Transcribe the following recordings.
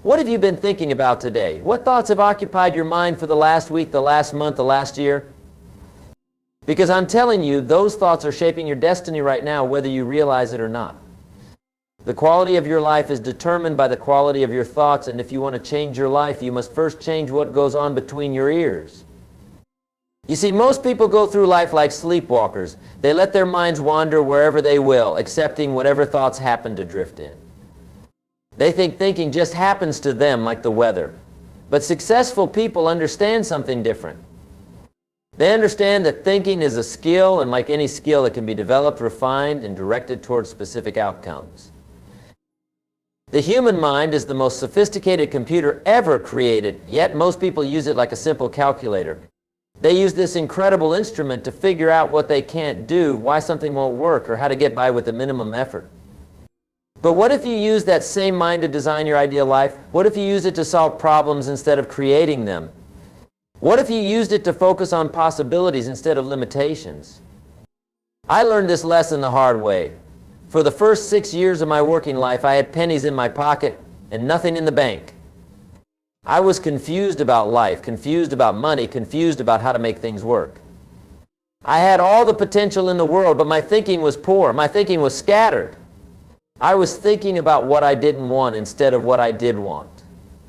What have you been thinking about today? What thoughts have occupied your mind for the last week, the last month, the last year? Because I'm telling you, those thoughts are shaping your destiny right now, whether you realize it or not. The quality of your life is determined by the quality of your thoughts, and if you want to change your life, you must first change what goes on between your ears. You see, most people go through life like sleepwalkers. They let their minds wander wherever they will, accepting whatever thoughts happen to drift in. They think thinking just happens to them like the weather. But successful people understand something different. They understand that thinking is a skill, and like any skill, it can be developed, refined, and directed towards specific outcomes. The human mind is the most sophisticated computer ever created, yet most people use it like a simple calculator. They use this incredible instrument to figure out what they can't do, why something won't work, or how to get by with the minimum effort. But what if you use that same mind to design your ideal life? What if you use it to solve problems instead of creating them? What if you used it to focus on possibilities instead of limitations? I learned this lesson the hard way. For the first 6 years of my working life, I had pennies in my pocket and nothing in the bank. I was confused about life, confused about money, confused about how to make things work. I had all the potential in the world, but my thinking was poor. My thinking was scattered. I was thinking about what I didn't want instead of what I did want.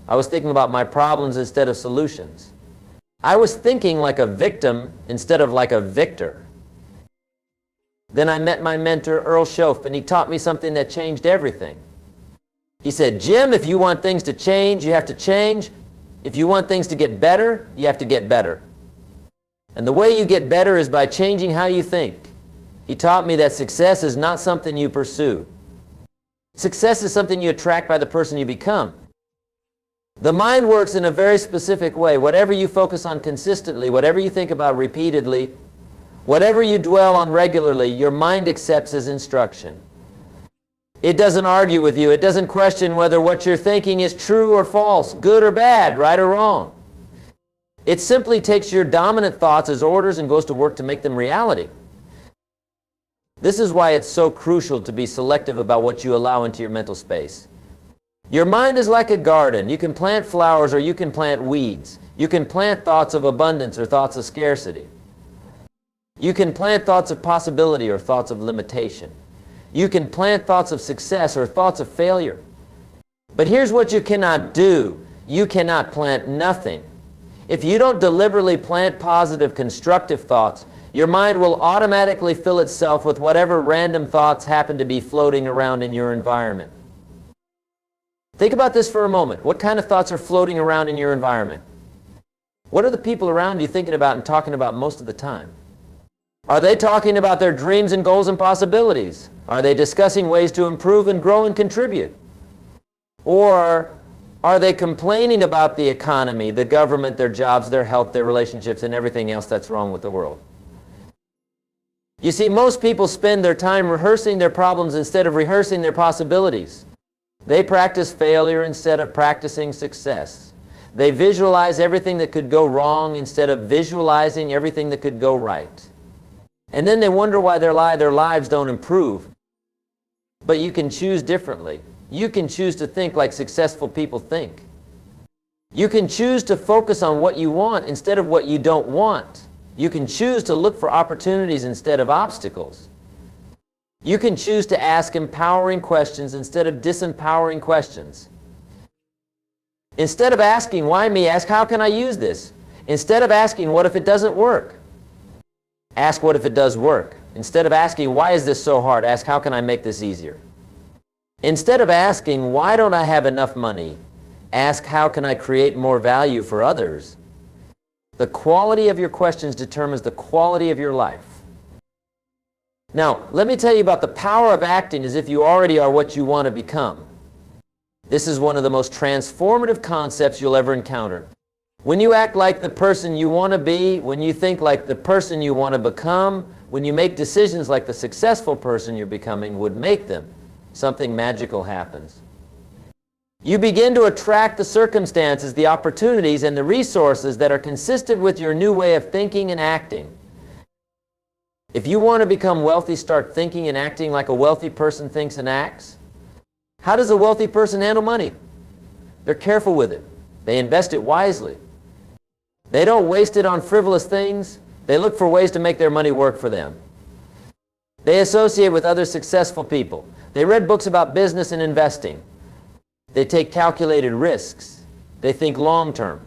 I was thinking about my problems instead of solutions. I was thinking like a victim instead of like a victor. Then I met my mentor, Earl Schoaf, and he taught me something that changed everything. He said, Jim, if you want things to change, you have to change. If you want things to get better, you have to get better. And the way you get better is by changing how you think. He taught me that success is not something you pursue. Success is something you attract by the person you become. The mind works in a very specific way. Whatever you focus on consistently, whatever you think about repeatedly, whatever you dwell on regularly, your mind accepts as instruction. It doesn't argue with you. It doesn't question whether what you're thinking is true or false, good or bad, right or wrong. It simply takes your dominant thoughts as orders and goes to work to make them reality. This is why it's so crucial to be selective about what you allow into your mental space. Your mind is like a garden. You can plant flowers or you can plant weeds. You can plant thoughts of abundance or thoughts of scarcity. You can plant thoughts of possibility or thoughts of limitation. You can plant thoughts of success or thoughts of failure. But here's what you cannot do. You cannot plant nothing. If you don't deliberately plant positive, constructive thoughts, your mind will automatically fill itself with whatever random thoughts happen to be floating around in your environment. Think about this for a moment. What kind of thoughts are floating around in your environment? What are the people around you thinking about and talking about most of the time? Are they talking about their dreams and goals and possibilities? Are they discussing ways to improve and grow and contribute? Or are they complaining about the economy, the government, their jobs, their health, their relationships, and everything else that's wrong with the world? You see, most people spend their time rehearsing their problems instead of rehearsing their possibilities. They practice failure instead of practicing success. They visualize everything that could go wrong instead of visualizing everything that could go right. And then they wonder why their lives don't improve. But you can choose differently. You can choose to think like successful people think. You can choose to focus on what you want instead of what you don't want. You can choose to look for opportunities instead of obstacles. You can choose to ask empowering questions instead of disempowering questions. Instead of asking, why me, ask, how can I use this? Instead of asking, what if it doesn't work? Ask, what if it does work? Instead of asking, why is this so hard? Ask, how can I make this easier? Instead of asking, why don't I have enough money? Ask, how can I create more value for others? The quality of your questions determines the quality of your life. Now, let me tell you about the power of acting as if you already are what you want to become. This is one of the most transformative concepts you'll ever encounter. When you act like the person you want to be, when you think like the person you want to become, when you make decisions like the successful person you're becoming would make them, something magical happens. You begin to attract the circumstances, the opportunities, and the resources that are consistent with your new way of thinking and acting. If you want to become wealthy, start thinking and acting like a wealthy person thinks and acts. How does a wealthy person handle money? They're careful with it. They invest it wisely. They don't waste it on frivolous things. They look for ways to make their money work for them. They associate with other successful people. They read books about business and investing. They take calculated risks. They think long term.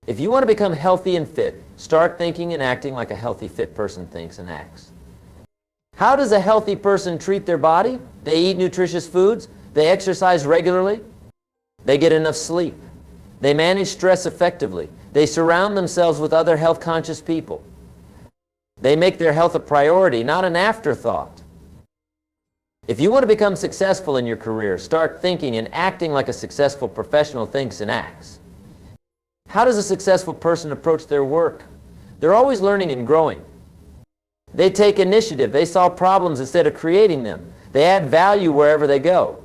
If you want to become healthy and fit, start thinking and acting like a healthy, fit person thinks and acts. How does a healthy person treat their body? They eat nutritious foods. They exercise regularly. They get enough sleep. They manage stress effectively. They surround themselves with other health-conscious people. They make their health a priority, not an afterthought. If you want to become successful in your career, start thinking and acting like a successful professional thinks and acts. How does a successful person approach their work? They're always learning and growing. They take initiative. They solve problems instead of creating them. They add value wherever they go.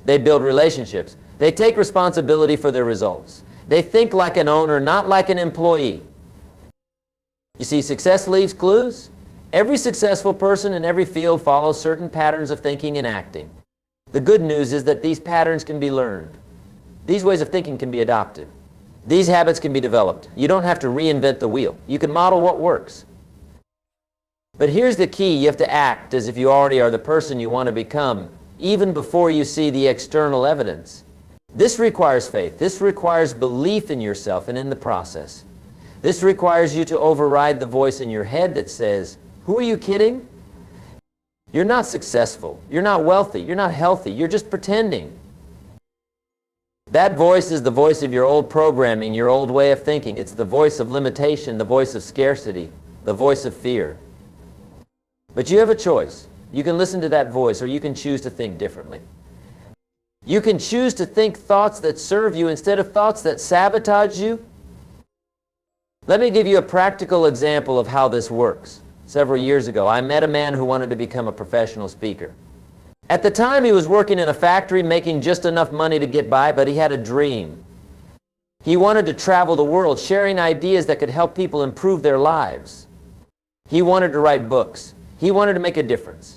They build relationships. They take responsibility for their results. They think like an owner, not like an employee. You see, success leaves clues. Every successful person in every field follows certain patterns of thinking and acting. The good news is that these patterns can be learned. These ways of thinking can be adopted. These habits can be developed. You don't have to reinvent the wheel. You can model what works. But here's the key. You have to act as if you already are the person you want to become, even before you see the external evidence. This requires faith. This requires belief in yourself and in the process. This requires you to override the voice in your head that says, "Who are you kidding? You're not successful. You're not wealthy. You're not healthy. You're just pretending." That voice is the voice of your old programming, your old way of thinking. It's the voice of limitation, the voice of scarcity, the voice of fear. But you have a choice. You can listen to that voice, or you can choose to think differently. You can choose to think thoughts that serve you instead of thoughts that sabotage you. Let me give you a practical example of how this works. Several years ago, I met a man who wanted to become a professional speaker. At the time, he was working in a factory making just enough money to get by, but he had a dream. He wanted to travel the world, sharing ideas that could help people improve their lives. He wanted to write books. He wanted to make a difference.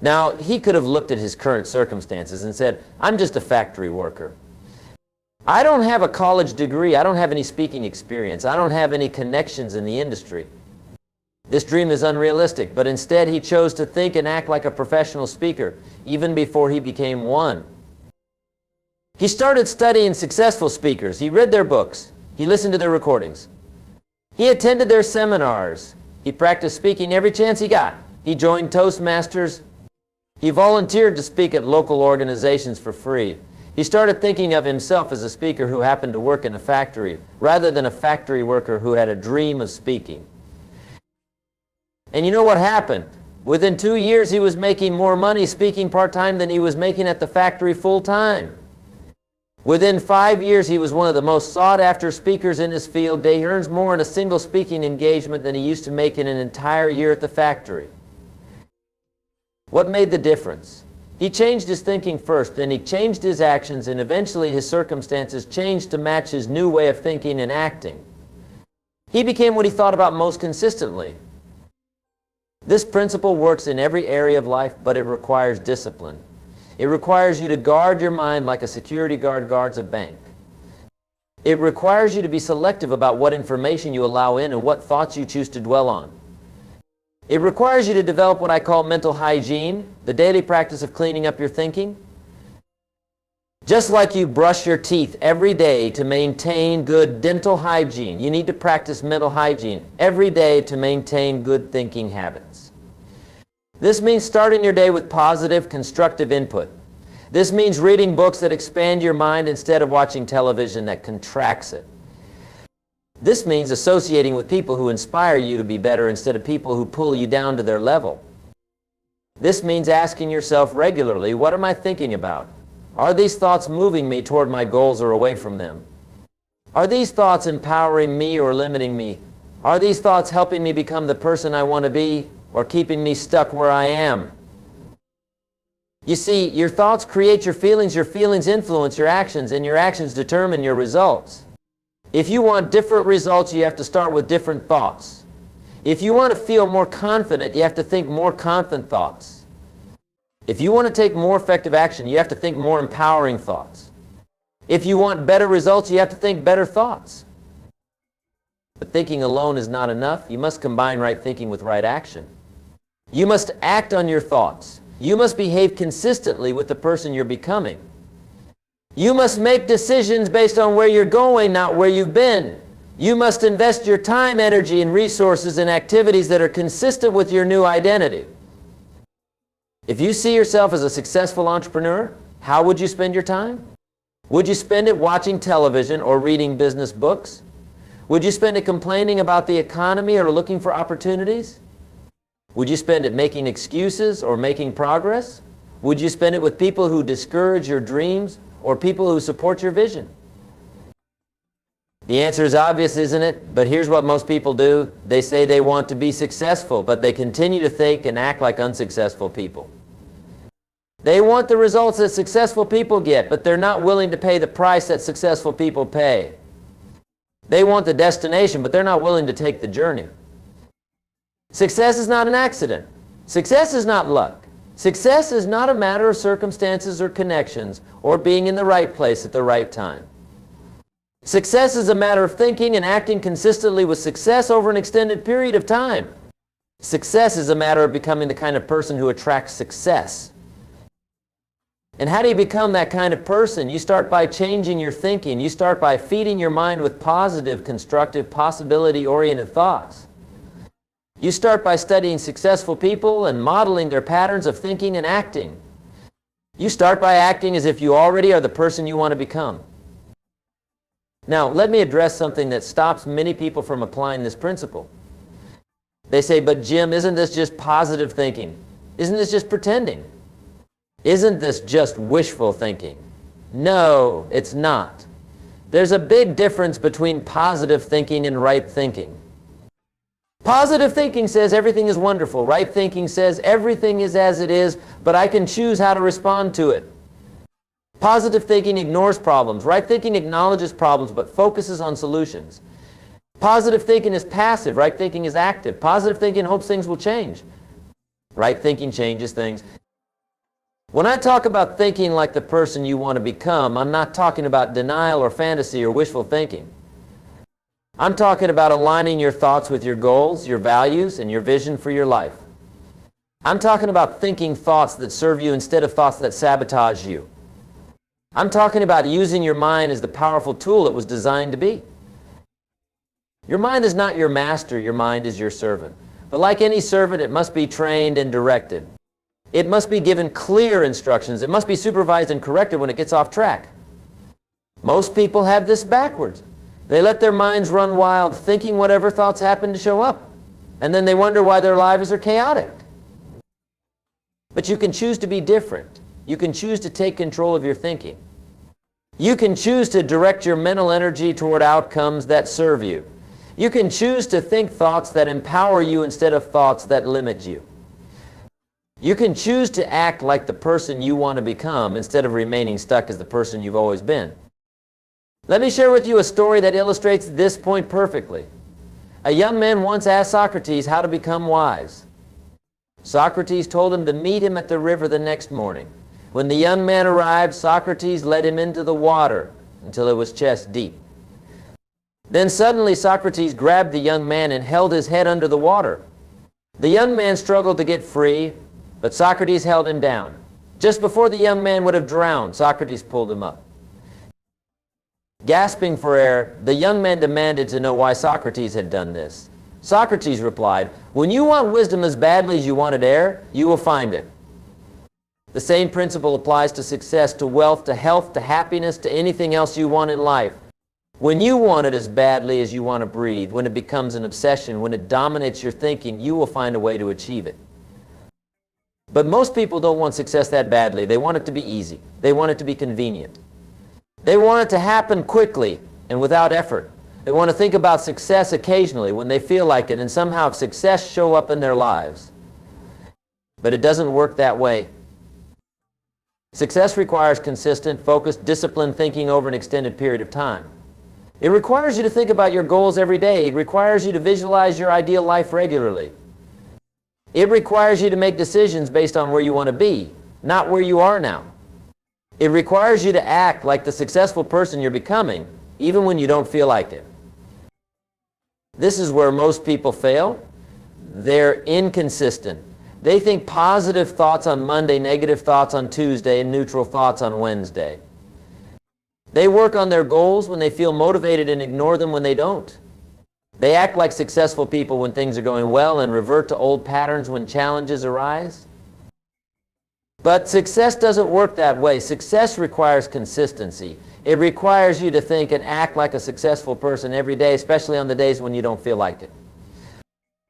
Now, he could have looked at his current circumstances and said, "I'm just a factory worker. I don't have a college degree. I don't have any speaking experience. I don't have any connections in the industry. This dream is unrealistic." But instead, he chose to think and act like a professional speaker, even before he became one. He started studying successful speakers. He read their books. He listened to their recordings. He attended their seminars. He practiced speaking every chance he got. He joined Toastmasters. He volunteered to speak at local organizations for free. He started thinking of himself as a speaker who happened to work in a factory, rather than a factory worker who had a dream of speaking. And you know what happened? Within 2 years, he was making more money speaking part-time than he was making at the factory full-time. Within 5 years, he was one of the most sought-after speakers in his field. He earns more in a single speaking engagement than he used to make in an entire year at the factory. What made the difference? He changed his thinking first, then he changed his actions, and eventually his circumstances changed to match his new way of thinking and acting. He became what he thought about most consistently. This principle works in every area of life, but it requires discipline. It requires you to guard your mind like a security guard guards a bank. It requires you to be selective about what information you allow in and what thoughts you choose to dwell on. It requires you to develop what I call mental hygiene, the daily practice of cleaning up your thinking. Just like you brush your teeth every day to maintain good dental hygiene, you need to practice mental hygiene every day to maintain good thinking habits. This means starting your day with positive, constructive input. This means reading books that expand your mind instead of watching television that contracts it. This means associating with people who inspire you to be better instead of people who pull you down to their level. This means asking yourself regularly, what am I thinking about? Are these thoughts moving me toward my goals or away from them? Are these thoughts empowering me or limiting me? Are these thoughts helping me become the person I want to be or keeping me stuck where I am? You see, your thoughts create your feelings influence your actions, and your actions determine your results. If you want different results, you have to start with different thoughts. If you want to feel more confident, you have to think more confident thoughts. If you want to take more effective action, you have to think more empowering thoughts. If you want better results, you have to think better thoughts. But thinking alone is not enough. You must combine right thinking with right action. You must act on your thoughts. You must behave consistently with the person you're becoming. You must make decisions based on where you're going, not where you've been. You must invest your time, energy, and resources in activities that are consistent with your new identity. If you see yourself as a successful entrepreneur, how would you spend your time? Would you spend it watching television or reading business books? Would you spend it complaining about the economy or looking for opportunities? Would you spend it making excuses or making progress? Would you spend it with people who discourage your dreams or people who support your vision? The answer is obvious, isn't it? But here's what most people do. They say they want to be successful, but they continue to think and act like unsuccessful people. They want the results that successful people get, but they're not willing to pay the price that successful people pay. They want the destination, but they're not willing to take the journey. Success is not an accident. Success is not luck. Success is not a matter of circumstances or connections or being in the right place at the right time. Success is a matter of thinking and acting consistently with success over an extended period of time. Success is a matter of becoming the kind of person who attracts success. And how do you become that kind of person? You start by changing your thinking. You start by feeding your mind with positive, constructive, possibility-oriented thoughts. You start by studying successful people and modeling their patterns of thinking and acting. You start by acting as if you already are the person you want to become. Now, let me address something that stops many people from applying this principle. They say, but Jim, isn't this just positive thinking? Isn't this just pretending? Isn't this just wishful thinking? No, it's not. There's a big difference between positive thinking and right thinking. Positive thinking says everything is wonderful. Right thinking says everything is as it is, but I can choose how to respond to it. Positive thinking ignores problems. Right thinking acknowledges problems but focuses on solutions. Positive thinking is passive. Right thinking is active. Positive thinking hopes things will change. Right thinking changes things. When I talk about thinking like the person you want to become, I'm not talking about denial or fantasy or wishful thinking. I'm talking about aligning your thoughts with your goals, your values, and your vision for your life. I'm talking about thinking thoughts that serve you instead of thoughts that sabotage you. I'm talking about using your mind as the powerful tool it was designed to be. Your mind is not your master, your mind is your servant. But like any servant, it must be trained and directed. It must be given clear instructions. It must be supervised and corrected when it gets off track. Most people have this backwards. They let their minds run wild, thinking whatever thoughts happen to show up. And then they wonder why their lives are chaotic. But you can choose to be different. You can choose to take control of your thinking. You can choose to direct your mental energy toward outcomes that serve you. You can choose to think thoughts that empower you instead of thoughts that limit you. You can choose to act like the person you want to become instead of remaining stuck as the person you've always been. Let me share with you a story that illustrates this point perfectly. A young man once asked Socrates how to become wise. Socrates told him to meet him at the river the next morning. When the young man arrived, Socrates led him into the water until it was chest deep. Then suddenly Socrates grabbed the young man and held his head under the water. The young man struggled to get free, but Socrates held him down. Just before the young man would have drowned, Socrates pulled him up. Gasping for air, the young man demanded to know why Socrates had done this. Socrates replied, "When you want wisdom as badly as you wanted air, you will find it." The same principle applies to success, to wealth, to health, to happiness, to anything else you want in life. When you want it as badly as you want to breathe, when it becomes an obsession, when it dominates your thinking, you will find a way to achieve it. But most people don't want success that badly. They want it to be easy. They want it to be convenient. They want it to happen quickly and without effort. They want to think about success occasionally when they feel like it and somehow success show up in their lives. But it doesn't work that way. Success requires consistent, focused, disciplined thinking over an extended period of time. It requires you to think about your goals every day. It requires you to visualize your ideal life regularly. It requires you to make decisions based on where you want to be, not where you are now. It requires you to act like the successful person you're becoming, even when you don't feel like it. This is where most people fail. They're inconsistent. They think positive thoughts on Monday, negative thoughts on Tuesday, and neutral thoughts on Wednesday. They work on their goals when they feel motivated and ignore them when they don't. They act like successful people when things are going well and revert to old patterns when challenges arise. But success doesn't work that way. Success requires consistency. It requires you to think and act like a successful person every day, especially on the days when you don't feel like it.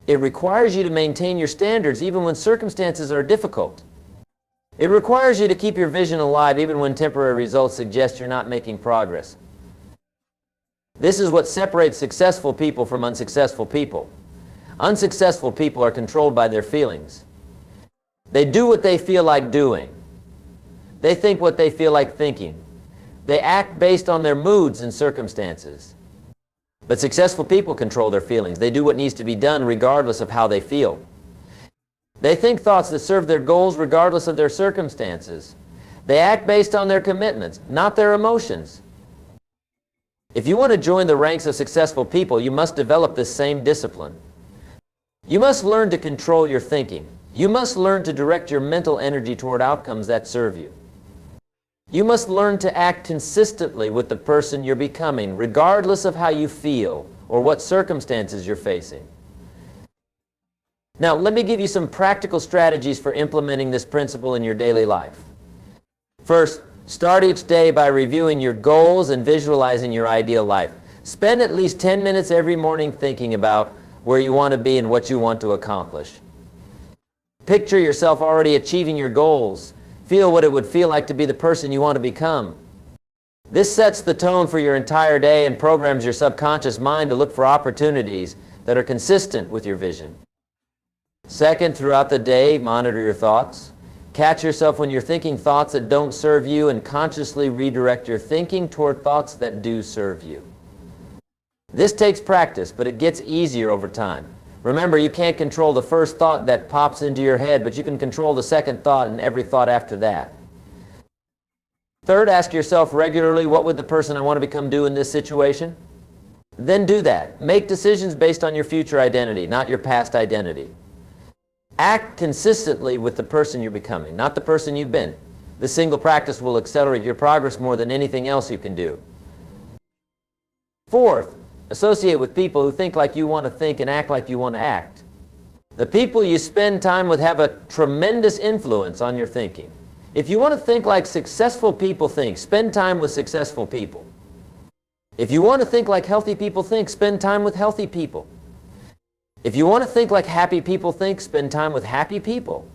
It requires you to maintain your standards even when circumstances are difficult. It requires you to keep your vision alive even when temporary results suggest you're not making progress. This is what separates successful people from unsuccessful people. Unsuccessful people are controlled by their feelings. They do what they feel like doing. They think what they feel like thinking. They act based on their moods and circumstances. But successful people control their feelings. They do what needs to be done regardless of how they feel. They think thoughts that serve their goals regardless of their circumstances. They act based on their commitments, not their emotions. If you want to join the ranks of successful people, you must develop this same discipline. You must learn to control your thinking. You must learn to direct your mental energy toward outcomes that serve you. You must learn to act consistently with the person you're becoming, regardless of how you feel or what circumstances you're facing. Now, let me give you some practical strategies for implementing this principle in your daily life. First, start each day by reviewing your goals and visualizing your ideal life. Spend at least 10 minutes every morning thinking about where you want to be and what you want to accomplish. Picture yourself already achieving your goals. Feel what it would feel like to be the person you want to become. This sets the tone for your entire day and programs your subconscious mind to look for opportunities that are consistent with your vision. Second, throughout the day, monitor your thoughts. Catch yourself when you're thinking thoughts that don't serve you and consciously redirect your thinking toward thoughts that do serve you. This takes practice, but it gets easier over time. Remember, you can't control the first thought that pops into your head, but you can control the second thought and every thought after that. Third, ask yourself regularly, what would the person I want to become do in this situation? Then do that. Make decisions based on your future identity, not your past identity. Act consistently with the person you're becoming, not the person you've been. This single practice will accelerate your progress more than anything else you can do. Fourth, associate with people who think like you want to think and act like you want to act. The people you spend time with have a tremendous influence on your thinking. If you want to think like successful people think, spend time with successful people. If you want to think like healthy people think, spend time with healthy people. If you want to think like happy people think, spend time with happy people.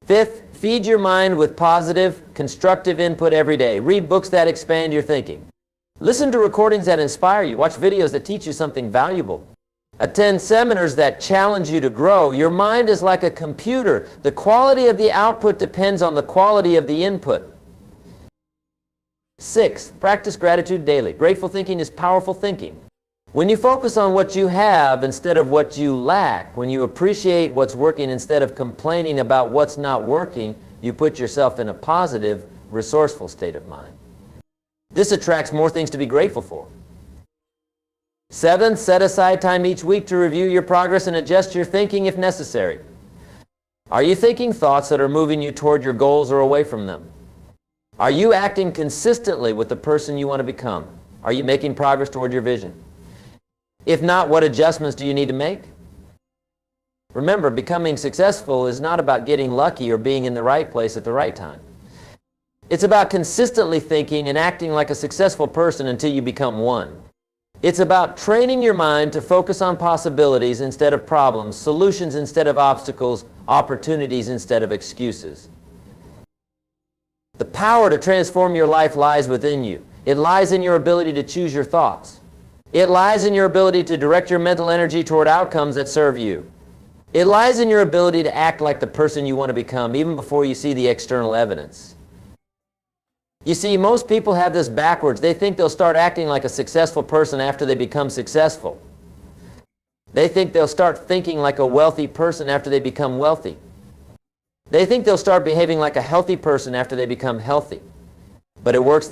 Fifth, feed your mind with positive, constructive input every day. Read books that expand your thinking. Listen to recordings that inspire you. Watch videos that teach you something valuable. Attend seminars that challenge you to grow. Your mind is like a computer. The quality of the output depends on the quality of the input. Sixth, practice gratitude daily. Grateful thinking is powerful thinking. When you focus on what you have instead of what you lack, when you appreciate what's working instead of complaining about what's not working, you put yourself in a positive, resourceful state of mind. This attracts more things to be grateful for. Seventh, set aside time each week to review your progress and adjust your thinking if necessary. Are you thinking thoughts that are moving you toward your goals or away from them? Are you acting consistently with the person you want to become? Are you making progress toward your vision? If not, what adjustments do you need to make? Remember, becoming successful is not about getting lucky or being in the right place at the right time. It's about consistently thinking and acting like a successful person until you become one. It's about training your mind to focus on possibilities instead of problems, solutions instead of obstacles, opportunities instead of excuses. The power to transform your life lies within you. It lies in your ability to choose your thoughts. It lies in your ability to direct your mental energy toward outcomes that serve you. It lies in your ability to act like the person you want to become even before you see the external evidence. You see, most people have this backwards. They think they'll start acting like a successful person after they become successful. They think they'll start thinking like a wealthy person after they become wealthy. They think they'll start behaving like a healthy person after they become healthy. But it works